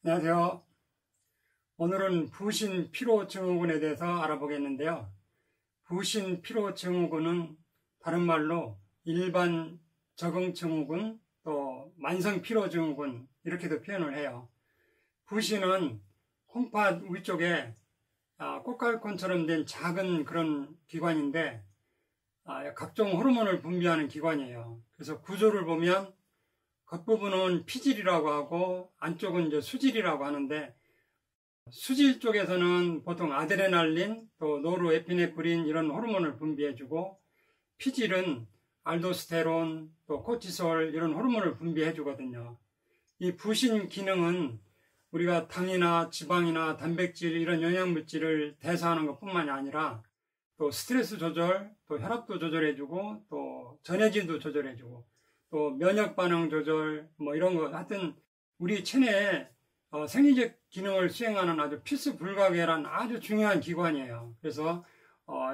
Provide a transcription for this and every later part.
안녕하세요. 오늘은 부신 피로 증후군에 대해서 알아보겠는데요. 부신 피로 증후군은 다른 말로 일반 적응 증후군, 또 만성 피로 증후군 이렇게도 표현을 해요. 부신은 콩팥 위쪽에 꽃갈콘처럼 된 작은 그런 기관인데 각종 호르몬을 분비하는 기관이에요. 그래서 구조를 보면 겉부분은 피질이라고 하고 안쪽은 이제 수질이라고 하는데, 수질 쪽에서는 보통 아드레날린, 또 노르에피네프린 이런 호르몬을 분비해주고, 피질은 알도스테론, 또 코티솔 이런 호르몬을 분비해주거든요. 이 부신 기능은 우리가 당이나 지방이나 단백질 이런 영양물질을 대사하는 것뿐만이 아니라 또 스트레스 조절, 또 혈압도 조절해주고, 또 전해질도 조절해주고, 또 면역 반응 조절 이런 거, 하여튼 우리 체내에 생리적 기능을 수행하는 아주 필수 불가결한 아주 중요한 기관이에요. 그래서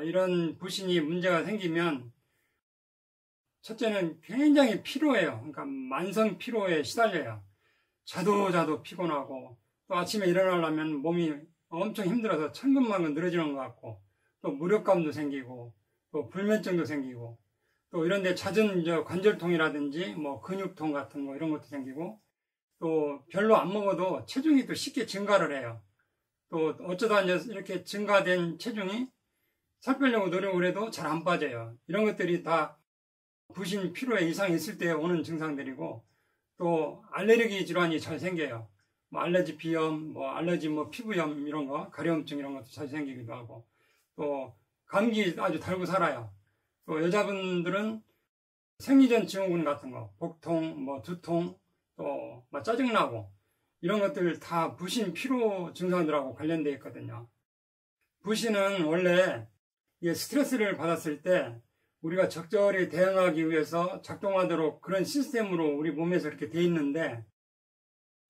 이런 부신이 문제가 생기면 첫째는 굉장히 피로해요. 그러니까 만성 피로에 시달려요. 자도 피곤하고, 또 아침에 일어나려면 몸이 엄청 힘들어서 천근만근 늘어지는 것 같고, 또 무력감도 생기고, 또 불면증도 생기고, 또 이런데 잦은 관절통이라든지 근육통 같은 거 이런 것도 생기고, 또 별로 안 먹어도 체중이 또 쉽게 증가를 해요. 또 어쩌다 이제 이렇게 증가된 체중이 살 빼려고 노력을 해도 잘 안 빠져요. 이런 것들이 다 부신 피로에 이상이 있을 때 오는 증상들이고, 또 알레르기 질환이 잘 생겨요. 알레르기 비염, 알레르기 피부염 이런 거, 가려움증 이런 것도 잘 생기기도 하고, 또 감기 아주 달고 살아요. 또 여자분들은 생리전 증후군 같은 거, 복통, 두통, 또 짜증나고 이런 것들 다 부신 피로 증상들하고 관련되어 있거든요. 부신은 원래 스트레스를 받았을 때 우리가 적절히 대응하기 위해서 작동하도록 그런 시스템으로 우리 몸에서 이렇게 돼 있는데,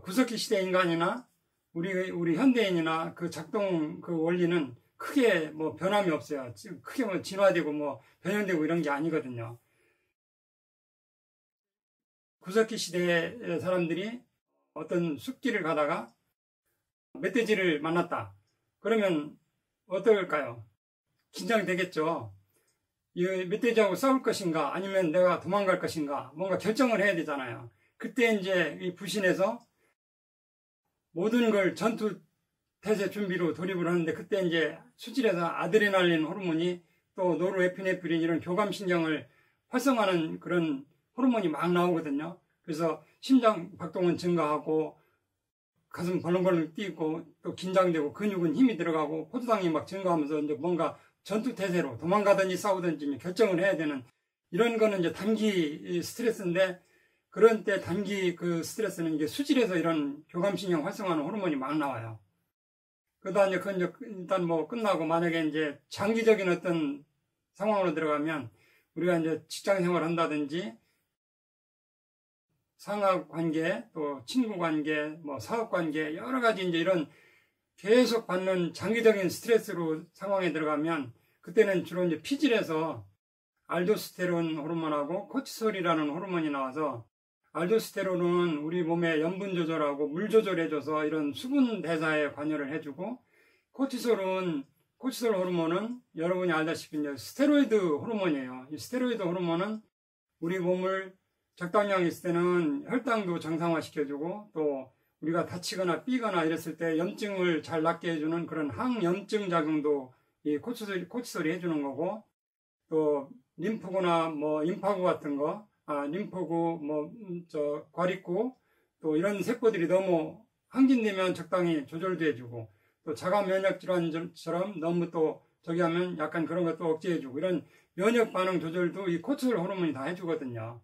구석기 시대 인간이나 우리 현대인이나 그 작동 그 원리는 크게 변함이 없어요. 크게 진화되고 변형되고 이런 게 아니거든요. 구석기 시대의 사람들이 어떤 숲길을 가다가 멧돼지를 만났다. 그러면 어떨까요? 긴장되겠죠. 이 멧돼지하고 싸울 것인가 아니면 내가 도망갈 것인가 뭔가 결정을 해야 되잖아요. 그때 이제 이 부신에서 모든 걸 전투 태세 준비로 돌입을 하는데, 그때 이제 수질에서 아드레날린 호르몬이 또 노르에피네프린 이런 교감신경을 활성화하는 그런 호르몬이 막 나오거든요. 그래서 심장 박동은 증가하고 가슴 벌렁벌렁 뛰고 또 긴장되고 근육은 힘이 들어가고 포도당이 막 증가하면서 이제 뭔가 전투 태세로 도망가든지 싸우든지 결정을 해야 되는, 이런 거는 이제 단기 스트레스인데, 그런 때 단기 그 스트레스는 이게 수질에서 이런 교감신경 활성화하는 호르몬이 막 나와요. 그러다 이제 그건 일단 끝나고, 만약에 이제 장기적인 어떤 상황으로 들어가면 우리가 이제 직장 생활을 한다든지 상하 관계, 또 친구 관계, 사업 관계, 여러 가지 이제 이런 계속 받는 장기적인 스트레스로 상황에 들어가면, 그때는 주로 이제 피질에서 알도스테론 호르몬하고 코티솔이라는 호르몬이 나와서, 알도스테론은 우리 몸의 염분 조절하고 물 조절해줘서 이런 수분 대사에 관여를 해주고, 코티솔 호르몬은 여러분이 알다시피 이제 스테로이드 호르몬이에요. 이 스테로이드 호르몬은 우리 몸을 적당량 있을 때는 혈당도 정상화시켜주고, 또 우리가 다치거나 삐거나 이랬을 때 염증을 잘 낫게 해주는 그런 항염증 작용도 이 코티솔이 해주는 거고, 또 림프구나 임파구 같은 거, 림프구 과립구, 또 이런 세포들이 너무 항진되면 적당히 조절도 해주고, 또 자가 면역 질환처럼 너무 또 하면 약간 그런 것도 억제해주고, 이런 면역 반응 조절도 이 코티솔 호르몬이 다 해주거든요.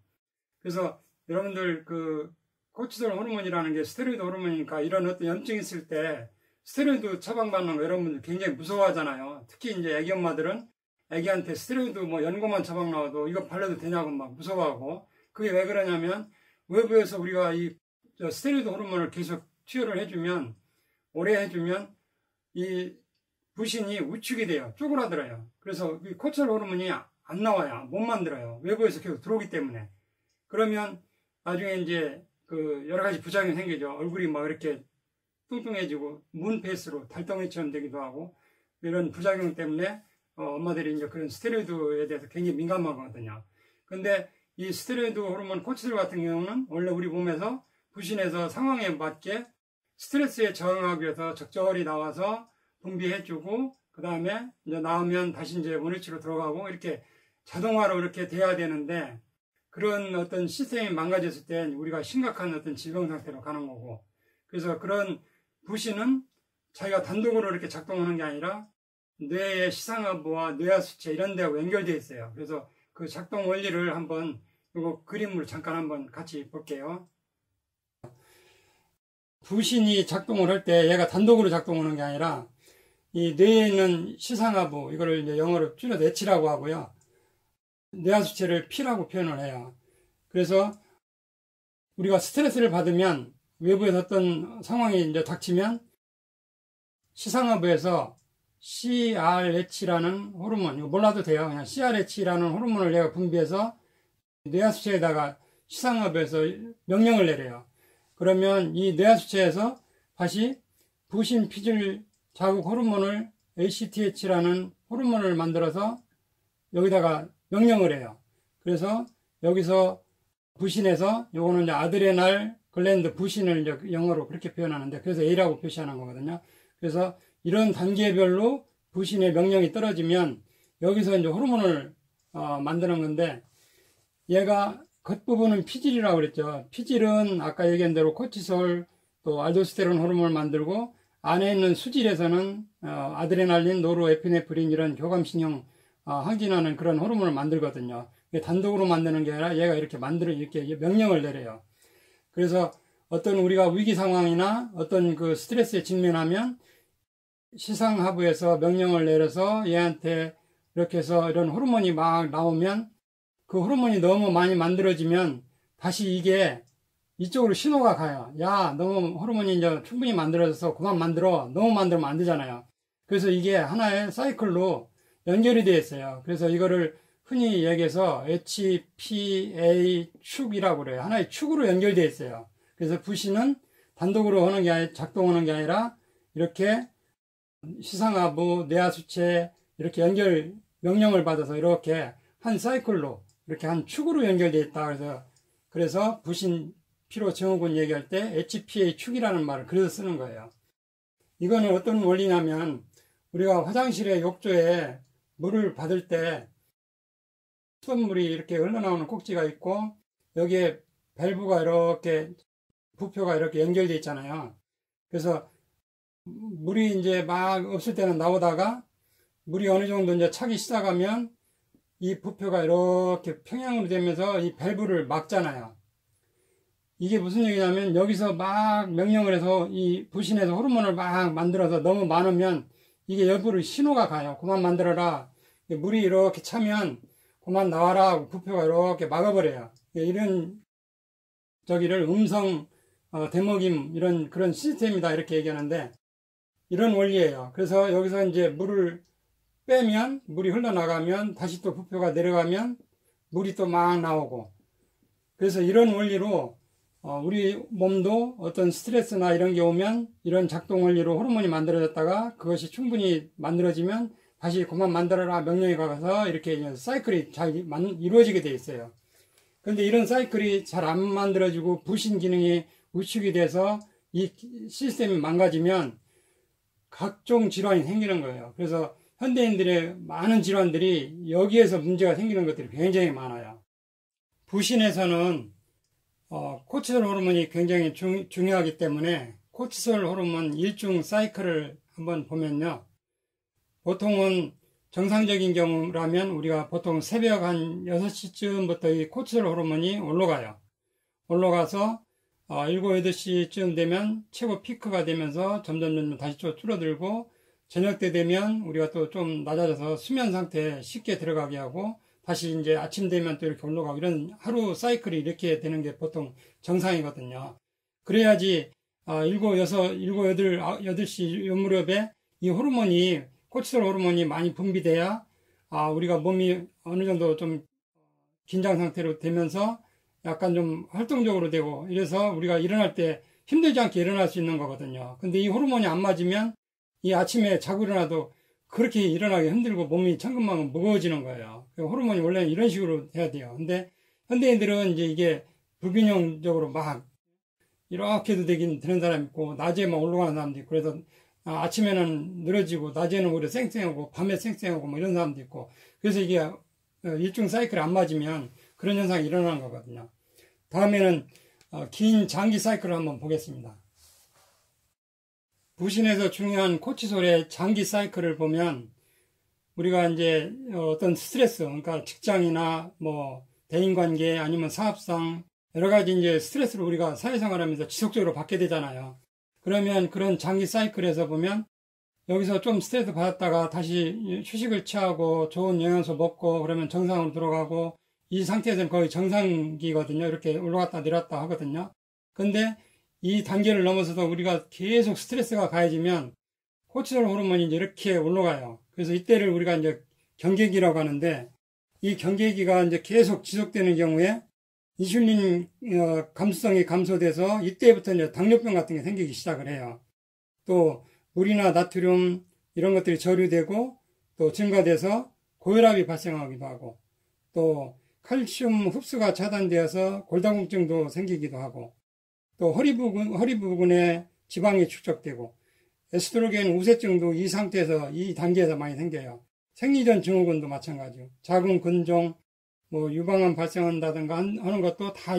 그래서 여러분들 그 코티솔 호르몬이라는 게 스테로이드 호르몬이니까, 이런 어떤 염증이 있을 때 스테로이드 처방받는 거 여러분들 굉장히 무서워하잖아요. 특히 이제 애기 엄마들은 애기한테 스테로이드 연고만 처방 나와도 이거 발라도 되냐고 막 무서워하고, 그게 왜 그러냐면 외부에서 우리가 이 스테로이드 호르몬을 계속 투여를 해주면, 오래 해주면 이 부신이 우축이 돼요. 쪼그라들어요. 그래서 이 코티솔 호르몬이 안 나와요. 못 만들어요. 외부에서 계속 들어오기 때문에. 그러면 나중에 이제 그 여러 가지 부작용이 생기죠. 얼굴이 막 이렇게 뚱뚱해지고 문페이스로 달덩이처럼 되기도 하고 이런 부작용 때문에 엄마들이 이제 그런 스테로이드에 대해서 굉장히 민감하거든요. 근데 이 스테로이드 호르몬 코치솔 같은 경우는 원래 우리 몸에서 부신해서 상황에 맞게 스트레스에 저항하기 위해서 적절히 나와서 분비해주고 그 다음에 이제 나오면 다시 이제 원위치로 들어가고 이렇게 자동화로 이렇게 돼야 되는데 그런 어떤 시스템이 망가졌을 때 우리가 심각한 어떤 질병 상태로 가는 거고 그래서 그런 부신은 자기가 단독으로 이렇게 작동하는 게 아니라 뇌의 시상하부와 뇌하수체 이런 데하고 연결되어 있어요. 그래서 그 작동 원리를 한번 이거 그림으로 잠깐 한번 같이 볼게요. 부신이 작동을 할 때 얘가 단독으로 작동하는 게 아니라 이 뇌에 있는 시상하부 이거를 이제 영어로 줄여서 H라고 하고요. 뇌하수체를 P라고 표현을 해요. 그래서 우리가 스트레스를 받으면 외부에서 어떤 상황이 이제 닥치면 시상하부에서 CRH라는 호르몬, 이거 몰라도 돼요. 그냥 CRH라는 호르몬을 내가 분비해서 뇌하수체에다가 시상하부에서 명령을 내려요. 그러면 이 뇌하수체에서 다시 부신 피질 자극 호르몬을 ACTH라는 호르몬을 만들어서 여기다가 명령을 해요. 그래서 여기서 부신해서 요거는 이제 아드레날 글랜드 부신을 이제 영어로 그렇게 표현하는데 그래서 A라고 표시하는 거거든요. 그래서 이런 단계별로 부신의 명령이 떨어지면 여기서 이제 호르몬을 만드는 건데 얘가 겉부분은 피질이라고 그랬죠. 피질은 아까 얘기한 대로 코티솔 또 알도스테론 호르몬을 만들고 안에 있는 수질에서는 아드레날린, 노르에피네프린 이런 교감신경 항진하는 그런 호르몬을 만들거든요. 단독으로 만드는 게 아니라 얘가 이렇게 이렇게 명령을 내려요. 그래서 어떤 우리가 위기 상황이나 어떤 그 스트레스에 직면하면 시상하부에서 명령을 내려서 얘한테 이렇게 해서 이런 호르몬이 막 나오면 그 호르몬이 너무 많이 만들어지면 다시 이게 이쪽으로 신호가 가요. 야, 너무 호르몬이 이제 충분히 만들어져서 그만 만들어. 너무 만들면 안 되잖아요. 그래서 이게 하나의 사이클로 연결이 되어 있어요. 그래서 이거를 흔히 얘기해서 HPA 축이라고 그래요. 하나의 축으로 연결되어 있어요. 그래서 부신은 단독으로 하는 게 아니라 작동하는 게 아니라 이렇게 시상하부, 뇌하수체 이렇게 명령을 받아서 이렇게 한 사이클로 이렇게 한 축으로 연결되어 있다. 그래서 부신 피로 증후군 얘기할 때 HPA 축이라는 말을 그래서 쓰는 거예요. 이거는 어떤 원리냐면 우리가 화장실의 욕조에 물을 받을 때 수돗물이 이렇게 흘러나오는 꼭지가 있고 여기에 밸브가 이렇게 부표가 이렇게 연결되어 있잖아요. 그래서 물이 이제 막 없을 때는 나오다가 물이 어느 정도 이제 차기 시작하면 이 부표가 이렇게 평행으로 되면서 이 밸브를 막잖아요. 이게 무슨 얘기냐면 여기서 막 명령을 해서 이 부신에서 호르몬을 막 만들어서 너무 많으면 이게 옆으로 신호가 가요. 그만 만들어라. 물이 이렇게 차면 그만 나와라. 부표가 이렇게 막아버려요. 이런 저기를 음성 대먹임 이런 그런 시스템이다 이렇게 얘기하는데 이런 원리예요. 그래서 여기서 이제 물을 빼면 물이 흘러나가면 다시 또 부표가 내려가면 물이 또 막 나오고 그래서 이런 원리로 우리 몸도 어떤 스트레스나 이런 게 오면 이런 작동 원리로 호르몬이 만들어졌다가 그것이 충분히 만들어지면 다시 그만 만들어라 명령이 가서 이렇게 사이클이 잘 이루어지게 돼 있어요. 그런데 이런 사이클이 잘 안 만들어지고 부신 기능이 위축이 돼서 이 시스템이 망가지면 각종 질환이 생기는 거예요. 그래서 현대인들의 많은 질환들이 여기에서 문제가 생기는 것들이 굉장히 많아요. 부신에서는 코티솔 호르몬이 굉장히 중요하기 때문에 코티솔 호르몬 일중 사이클을 한번 보면요. 보통은 정상적인 경우라면 우리가 보통 새벽 한 6시쯤부터 이 코티솔 호르몬이 올라가요. 올라가서 7, 8시쯤 되면 최고 피크가 되면서 점점 다시 좀 줄어들고 저녁 때 되면 우리가 또 좀 낮아져서 수면 상태에 쉽게 들어가게 하고 다시 이제 아침 되면 또 이렇게 올라가고 이런 하루 사이클이 이렇게 되는 게 보통 정상이거든요. 그래야지 7, 8, 8시 요 무렵에 이 호르몬이 코티솔 호르몬이 많이 분비돼야 우리가 몸이 어느 정도 좀 긴장 상태로 되면서 약간 좀 활동적으로 되고 이래서 우리가 일어날 때 힘들지 않게 일어날 수 있는 거거든요. 근데 이 호르몬이 안 맞으면 이 아침에 자고 일어나도 그렇게 일어나기 힘들고 몸이 천근만근 무거워지는 거예요. 호르몬이 원래는 이런 식으로 돼야 돼요. 근데 현대인들은 이제 이게 불균형적으로 막 이렇게도 되는 사람이 있고 낮에만 올라가는 사람도 있고 그래서 아침에는 늘어지고 낮에는 오히려 쌩쌩하고 밤에 쌩쌩하고 뭐 이런 사람도 있고 그래서 이게 일중 사이클이 안 맞으면 그런 현상이 일어나는 거거든요. 다음에는 긴 장기 사이클을 한번 보겠습니다. 부신에서 중요한 코치솔의 장기 사이클을 보면 우리가 이제 어떤 스트레스, 그러니까 직장이나 뭐 대인관계 아니면 사업상 여러 가지 이제 스트레스를 우리가 사회생활하면서 지속적으로 받게 되잖아요. 그러면 그런 장기 사이클에서 보면 여기서 좀 스트레스 받았다가 다시 휴식을 취하고 좋은 영양소 먹고 그러면 정상으로 들어가고 이 상태에서는 거의 정상기거든요. 이렇게 올라갔다 내렸다 하거든요. 근데 이 단계를 넘어서서 우리가 계속 스트레스가 가해지면 코치솔 호르몬이 이제 이렇게 올라가요. 그래서 이때를 우리가 이제 경계기라고 하는데 이 경계기가 이제 계속 지속되는 경우에 인슐린 감수성이 감소돼서 이때부터 이제 당뇨병 같은 게 생기기 시작을 해요. 또 물이나 나트륨 이런 것들이 저류되고 또 증가돼서 고혈압이 발생하기도 하고 또 칼슘 흡수가 차단되어서 골다공증도 생기기도 하고 또 허리 부분에 지방이 축적되고 에스트로겐 우세증도 이 상태에서 이 단계에서 많이 생겨요. 생리전 증후군도 마찬가지고 자궁 근종 뭐 유방암 발생한다든가 하는 것도 다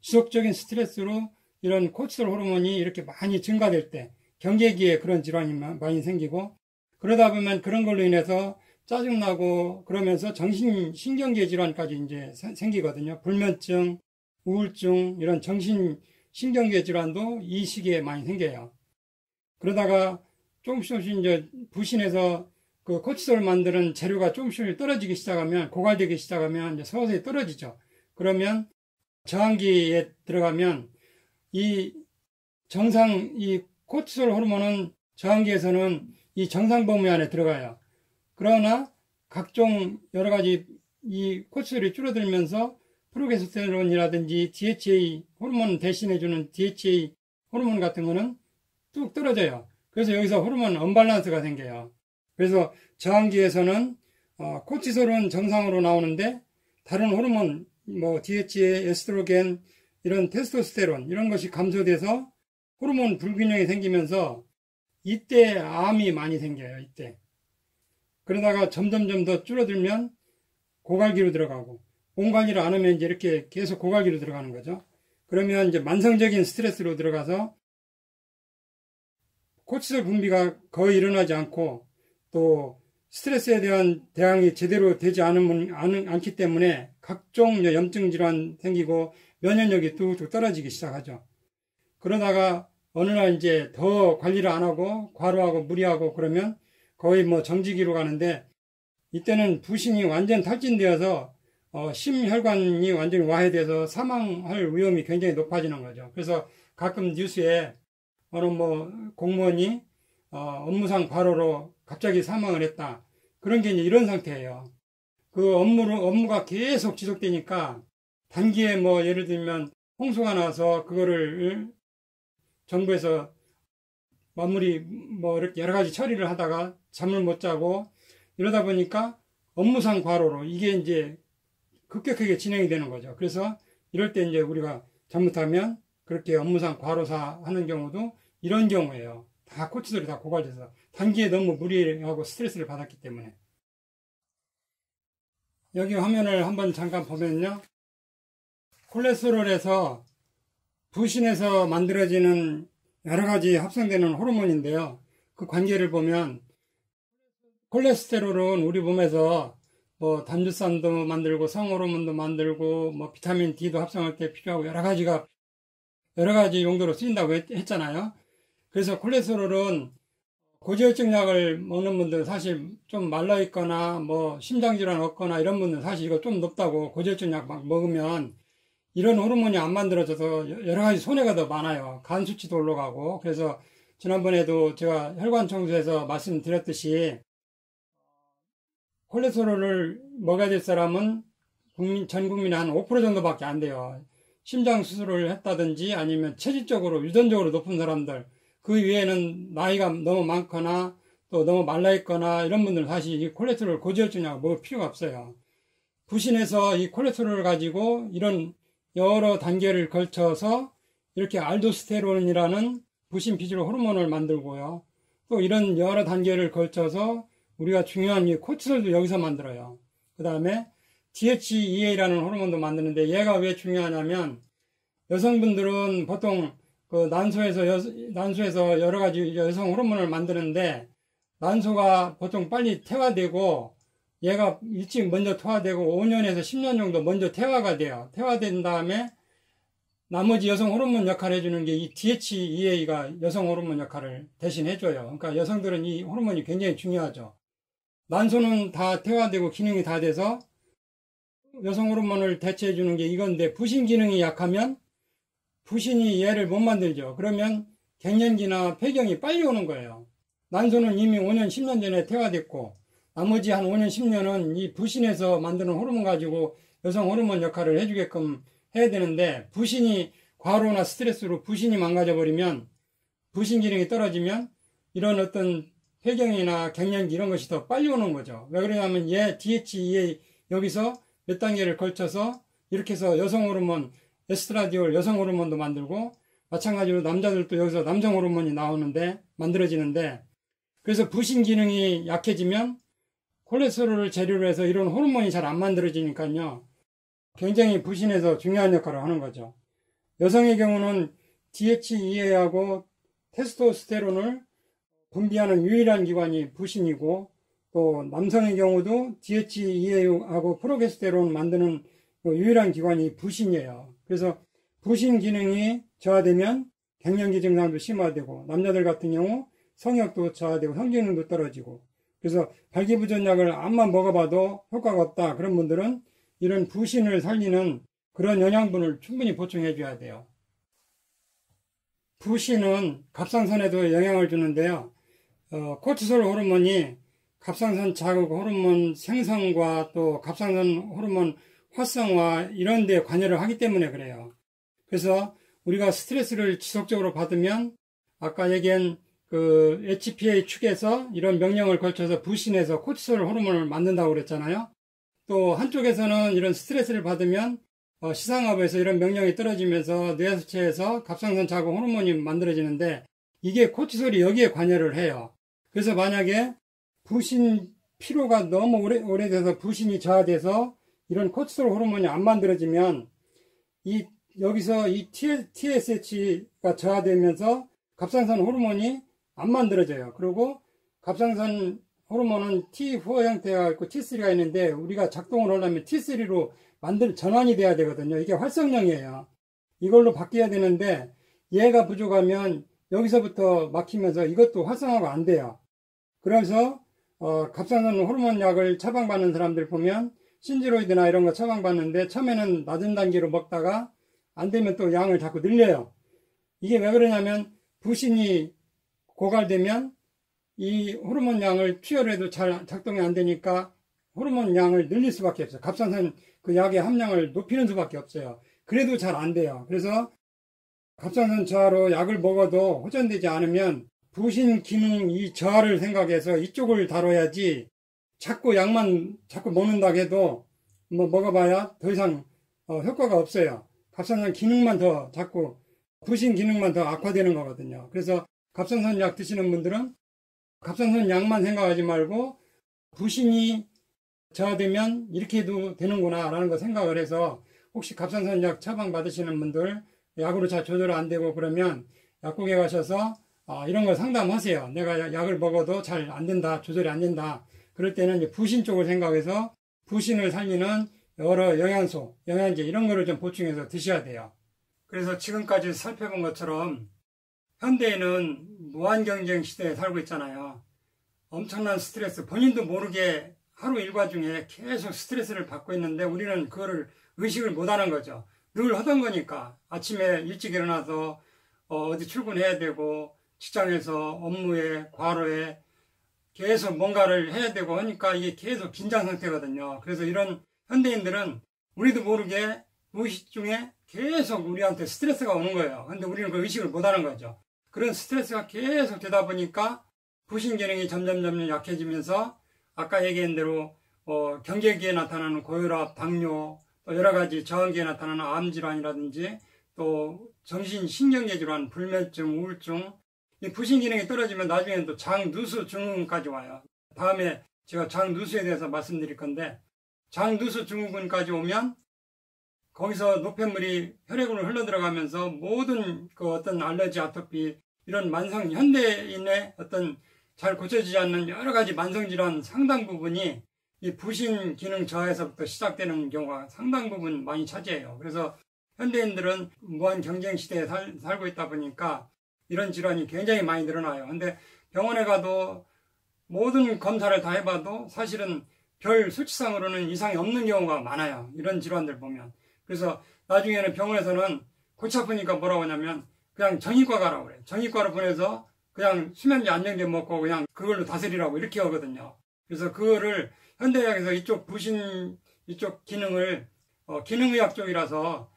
지속적인 스트레스로 이런 코치솔 호르몬이 이렇게 많이 증가될 때 경계기에 그런 질환이 많이 생기고 그러다 보면 그런 걸로 인해서 짜증나고 그러면서 신경계 질환까지 이제 생기거든요. 불면증, 우울증 이런 신경계 질환도 이 시기에 많이 생겨요. 그러다가 조금씩 이제 부신에서 그 코치솔 만드는 재료가 조금씩 떨어지기 시작하면 고갈되기 시작하면 이제 서서히 떨어지죠. 그러면 저항기에 들어가면 이 코치솔 호르몬은 저항기에서는 이 정상 범위 안에 들어가요. 그러나 각종 여러 가지 이 코치솔이 줄어들면서 프로게스테론이라든지 DHA 호르몬 대신해주는 DHA 호르몬 같은 거는 뚝 떨어져요. 그래서 여기서 호르몬 언밸런스가 생겨요. 그래서 저항기에서는 코치솔은 정상으로 나오는데 다른 호르몬 뭐 DHA, 에스트로겐 이런 테스토스테론 이런 것이 감소돼서 호르몬 불균형이 생기면서 이때 암이 많이 생겨요. 이때. 그러다가 점점 더 줄어들면 고갈기로 들어가고 몸관리를 안 하면 이제 이렇게 계속 고갈기로 들어가는 거죠. 그러면 이제 만성적인 스트레스로 들어가서 코치솔 분비가 거의 일어나지 않고 또 스트레스에 대한 대응이 제대로 되지 않기 때문에 각종 염증 질환 생기고 면역력이 뚝뚝 떨어지기 시작하죠. 그러다가 어느 날 이제 더 관리를 안 하고 과로하고 무리하고 그러면 거의 뭐 정지기로 가는데 이때는 부신이 완전 탈진되어서 심혈관이 완전히 와해돼서 사망할 위험이 굉장히 높아지는 거죠. 그래서 가끔 뉴스에 어느 뭐 공무원이 업무상 과로로 갑자기 사망을 했다. 그런 게 이제 이런 상태예요. 그 업무가 계속 지속되니까 단기에 뭐 예를 들면 홍수가 나서 그거를 정부에서 마무리 뭐 이렇게 여러 가지 처리를 하다가 잠을 못 자고 이러다 보니까 업무상 과로로 이게 이제 급격하게 진행이 되는 거죠. 그래서 이럴 때 이제 우리가 잘못하면 그렇게 업무상 과로사 하는 경우도 이런 경우예요. 다 코치솔이 다 고갈돼서 단기에 너무 무리하고 스트레스를 받았기 때문에. 여기 화면을 한번 잠깐 보면요. 콜레스테롤에서 부신에서 만들어지는 여러 가지 합성되는 호르몬인데요. 그 관계를 보면 콜레스테롤은 우리 몸에서 뭐 담즙산도 만들고 성호르몬도 만들고 뭐 비타민 D도 합성할 때 필요하고 여러 가지 용도로 쓰인다고 했잖아요. 그래서 콜레스테롤은 고지혈증 약을 먹는 분들 사실 좀 말라 있거나 뭐 심장질환 없거나 이런 분들 사실 이거 좀 높다고 고지혈증 약 막 먹으면 이런 호르몬이 안 만들어져서 여러 가지 손해가 더 많아요. 간 수치도 올라가고. 그래서 지난번에도 제가 혈관 청소에서 말씀드렸듯이 콜레스테롤을 먹어야 될 사람은 전 국민의 한 5% 정도밖에 안 돼요. 심장 수술을 했다든지 아니면 체질적으로 유전적으로 높은 사람들, 그 외에는 나이가 너무 많거나 또 너무 말라있거나 이런 분들은 사실 이 콜레스테롤 고지혈증약 먹을 필요가 없어요. 부신에서 이 콜레스테롤을 가지고 이런 여러 단계를 걸쳐서 이렇게 알도스테론이라는 부신 피질 호르몬을 만들고요. 또 이런 여러 단계를 걸쳐서 우리가 중요한 이 코티솔도 여기서 만들어요. 그 다음에 DHEA라는 호르몬도 만드는데 얘가 왜 중요하냐면 여성분들은 보통 그 난소에서 여러 가지 여성 호르몬을 만드는데 난소가 보통 빨리 퇴화되고 얘가 일찍 먼저 퇴화되고 5년에서 10년 정도 먼저 퇴화가 돼요. 퇴화된 다음에 나머지 여성 호르몬 역할을 해주는 게 이 DHEA가 여성 호르몬 역할을 대신 해줘요. 그러니까 여성들은 이 호르몬이 굉장히 중요하죠. 난소는 다 퇴화되고 기능이 다 돼서 여성 호르몬을 대체해주는 게 이건데 부신 기능이 약하면 부신이 얘를 못 만들죠. 그러면 갱년기나 폐경이 빨리 오는 거예요. 난소는 이미 5년, 10년 전에 퇴화됐고 나머지 한 5년, 10년은 이 부신에서 만드는 호르몬 가지고 여성 호르몬 역할을 해주게끔 해야 되는데 부신이 과로나 스트레스로 부신이 망가져버리면 부신 기능이 떨어지면 이런 어떤 폐경이나 갱년기 이런 것이 더 빨리 오는 거죠. 왜 그러냐면 얘 DHEA 여기서 몇 단계를 걸쳐서 이렇게 해서 여성 호르몬 에스트라디올 여성 호르몬도 만들고 마찬가지로 남자들도 여기서 남성 호르몬이 나오는데 만들어지는데 그래서 부신 기능이 약해지면 콜레스테롤을 재료로 해서 이런 호르몬이 잘 안 만들어지니까요. 굉장히 부신에서 중요한 역할을 하는 거죠. 여성의 경우는 DHEA하고 테스토스테론을 분비하는 유일한 기관이 부신이고 또 남성의 경우도 DHEA하고 프로게스테론 만드는 유일한 기관이 부신이에요. 그래서 부신 기능이 저하되면 갱년기 증상도 심화되고 남자들 같은 경우 성욕도 저하되고 성기능도 떨어지고 그래서 발기부전약을 암만 먹어봐도 효과가 없다. 그런 분들은 이런 부신을 살리는 그런 영양분을 충분히 보충해 줘야 돼요. 부신은 갑상선에도 영향을 주는데요. 코티솔 호르몬이 갑상선 자극 호르몬 생성과 또 갑상선 호르몬 활성화 이런 데 관여를 하기 때문에 그래요. 그래서 우리가 스트레스를 지속적으로 받으면 아까 얘기한 그 HPA 축에서 이런 명령을 걸쳐서 부신해서 코티솔 호르몬을 만든다고 그랬잖아요. 또 한쪽에서는 이런 스트레스를 받으면 시상하부에서 이런 명령이 떨어지면서 뇌하수체에서 갑상선 자극 호르몬이 만들어지는데 이게 코티솔이 여기에 관여를 해요. 그래서 만약에 부신 피로가 너무 오래돼서 부신이 저하돼서 이런 코티솔 호르몬이 안 만들어지면 여기서 이 TSH가 저하되면서 갑상선 호르몬이 안 만들어져요. 그리고 갑상선 호르몬은 T4 형태가 있고 T3가 있는데 우리가 작동을 하려면 T3로 전환이 돼야 되거든요. 이게 활성형이에요. 이걸로 바뀌어야 되는데 얘가 부족하면 여기서부터 막히면서 이것도 활성화가 안 돼요. 그래서 갑상선 호르몬 약을 처방받는 사람들 보면 신지로이드나 이런 거 처방받는데 처음에는 낮은 단계로 먹다가 안 되면 또 양을 자꾸 늘려요. 이게 왜 그러냐면 부신이 고갈되면 이 호르몬 양을 투여를 해도 잘 작동이 안 되니까 호르몬 양을 늘릴 수밖에 없어요. 갑상선 그 약의 함량을 높이는 수밖에 없어요. 그래도 잘 안 돼요. 그래서 갑상선 저하로 약을 먹어도 호전되지 않으면 부신 기능 이 저하를 생각해서 이쪽을 다뤄야지 자꾸 약만 자꾸 먹는다고 해도 뭐 먹어봐야 더 이상 효과가 없어요. 갑상선 기능만 더 자꾸 부신 기능만 더 악화되는 거거든요. 그래서 갑상선 약 드시는 분들은 갑상선 약만 생각하지 말고 부신이 저하되면 이렇게 해도 되는구나 라는 거 생각을 해서 혹시 갑상선 약 처방 받으시는 분들 약으로 잘 조절 안 되고 그러면 약국에 가셔서 이런 걸 상담하세요. 내가 약을 먹어도 잘 안 된다, 조절이 안 된다. 그럴 때는 이제 부신 쪽을 생각해서 부신을 살리는 여러 영양소, 영양제 이런 거를 좀 보충해서 드셔야 돼요. 그래서 지금까지 살펴본 것처럼 현대인은 무한경쟁 시대에 살고 있잖아요. 엄청난 스트레스, 본인도 모르게 하루 일과 중에 계속 스트레스를 받고 있는데 우리는 그거를 의식을 못하는 거죠. 늘 하던 거니까 아침에 일찍 일어나서 어디 출근해야 되고 직장에서 업무에 과로에 계속 뭔가를 해야 되고 하니까 이게 계속 긴장 상태거든요. 그래서 이런 현대인들은 우리도 모르게 무의식 중에 계속 우리한테 스트레스가 오는 거예요. 근데 우리는 그 의식을 못 하는 거죠. 그런 스트레스가 계속 되다 보니까 부신 기능이 점점 약해지면서 아까 얘기한 대로 경계기에 나타나는 고혈압, 당뇨, 또 여러 가지 저항기에 나타나는 암질환이라든지 또 정신신경계 질환, 불면증, 우울증, 이 부신 기능이 떨어지면 나중에는 또 장누수 증후군까지 와요. 다음에 제가 장누수에 대해서 말씀드릴 건데, 장누수 증후군까지 오면 거기서 노폐물이 혈액으로 흘러들어가면서 모든 그 어떤 알러지, 아토피 이런 만성 현대인의 어떤 잘 고쳐지지 않는 여러 가지 만성질환 상당 부분이 이 부신 기능 저하에서부터 시작되는 경우가 상당 부분 많이 차지해요. 그래서 현대인들은 무한 경쟁 시대에 살고 있다 보니까 이런 질환이 굉장히 많이 늘어나요. 근데 병원에 가도 모든 검사를 다 해봐도 사실은 별 수치상으로는 이상이 없는 경우가 많아요. 이런 질환들 보면. 그래서 나중에는 병원에서는 골치 아프니까 뭐라고 하냐면 그냥 정형외과 가라고 그래요. 정형외과로 보내서 그냥 수면제 안정제 먹고 그냥 그걸로 다스리라고 이렇게 하거든요. 그래서 그거를 현대의학에서 이쪽 부신 이쪽 기능을 기능의학 쪽이라서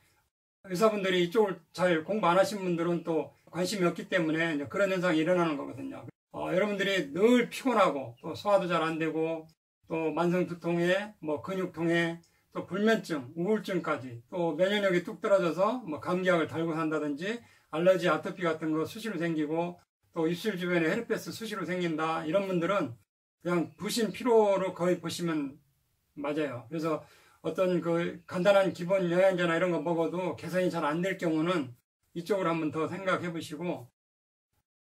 의사분들이 이쪽을 잘 공부 안 하신 분들은 또 관심이 없기 때문에 그런 현상이 일어나는 거거든요. 여러분들이 늘 피곤하고 또 소화도 잘 안 되고 또 만성두통에 근육통에 또 불면증, 우울증까지 또 면역력이 뚝 떨어져서 감기약을 달고 산다든지 알러지, 아토피 같은 거 수시로 생기고 또 입술 주변에 헤르페스 수시로 생긴다 이런 분들은 그냥 부신 피로로 거의 보시면 맞아요. 그래서 어떤 그 간단한 기본 영양제나 이런 거 먹어도 개선이 잘 안 될 경우는 이쪽으로 한번 더 생각해 보시고,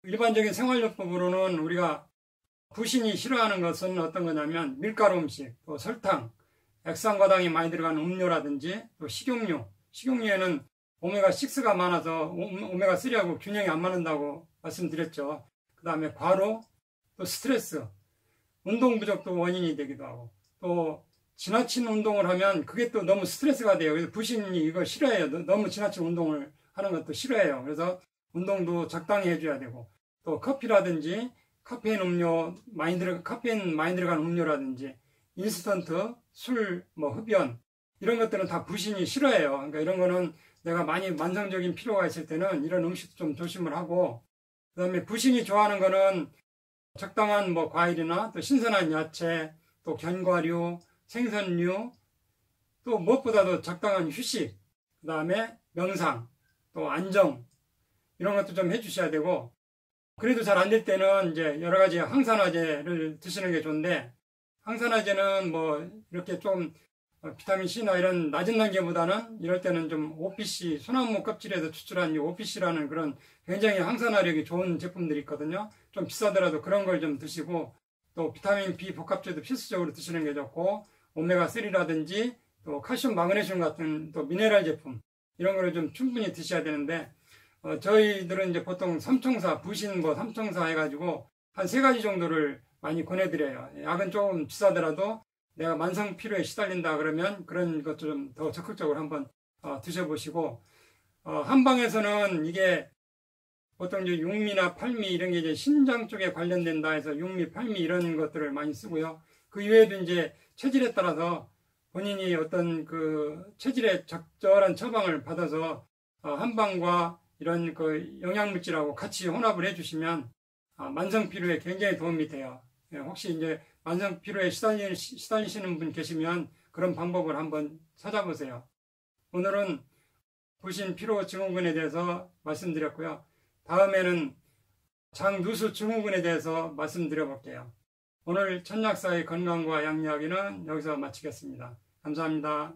일반적인 생활요법으로는 우리가 부신이 싫어하는 것은 어떤 거냐면 밀가루 음식, 또 설탕, 액상과당이 많이 들어간 음료라든지 또 식용유에는 오메가6가 많아서 오메가3하고 균형이 안 맞는다고 말씀드렸죠. 그 다음에 과로, 또 스트레스, 운동 부족도 원인이 되기도 하고, 또 지나친 운동을 하면 그게 또 너무 스트레스가 돼요. 그래서 부신이 이거 싫어해요. 너무 지나친 운동을 하는 것도 싫어해요. 그래서 운동도 적당히 해줘야 되고, 또 커피라든지 카페인 많이 들어간 음료라든지 인스턴트, 술, 흡연 이런 것들은 다 부신이 싫어해요. 그러니까 이런 거는 내가 많이 만성적인 피로가 있을 때는 이런 음식도 좀 조심을 하고, 그 다음에 부신이 좋아하는 거는 적당한 과일이나 또 신선한 야채, 또 견과류, 생선류, 또 무엇보다도 적당한 휴식, 그 다음에 명상, 또 안정 이런 것도 좀 해주셔야 되고, 그래도 잘 안 될 때는 이제 여러 가지 항산화제를 드시는 게 좋은데, 항산화제는 이렇게 좀 비타민 C나 이런 낮은 단계보다는 이럴 때는 좀 OPC, 소나무 껍질에서 추출한 이 OPC라는 그런 굉장히 항산화력이 좋은 제품들이 있거든요. 좀 비싸더라도 그런 걸 좀 드시고, 또 비타민 B 복합제도 필수적으로 드시는 게 좋고, 오메가3라든지 또 칼슘, 마그네슘 같은 또 미네랄 제품 이런 거를 좀 충분히 드셔야 되는데, 저희들은 이제 보통 삼총사, 부신 삼총사 해가지고 한 3가지 정도를 많이 권해드려요. 약은 조금 비싸더라도 내가 만성 피로에 시달린다 그러면 그런 것도 좀 더 적극적으로 한번 드셔보시고, 한방에서는 이게 보통 이제 육미나 팔미 이런 게 이제 신장 쪽에 관련된다 해서 육미, 팔미 이런 것들을 많이 쓰고요. 그 이외에도 이제 체질에 따라서 본인이 어떤 그 체질에 적절한 처방을 받아서 한방과 이런 그 영양물질하고 같이 혼합을 해주시면 만성 피로에 굉장히 도움이 돼요. 혹시 이제 만성 피로에 시달리시는 분 계시면 그런 방법을 한번 찾아보세요. 오늘은 부신 피로 증후군에 대해서 말씀드렸고요. 다음에는 장누수 증후군에 대해서 말씀드려 볼게요. 오늘 천약사의 건강과 양이야기는 여기서 마치겠습니다. 감사합니다.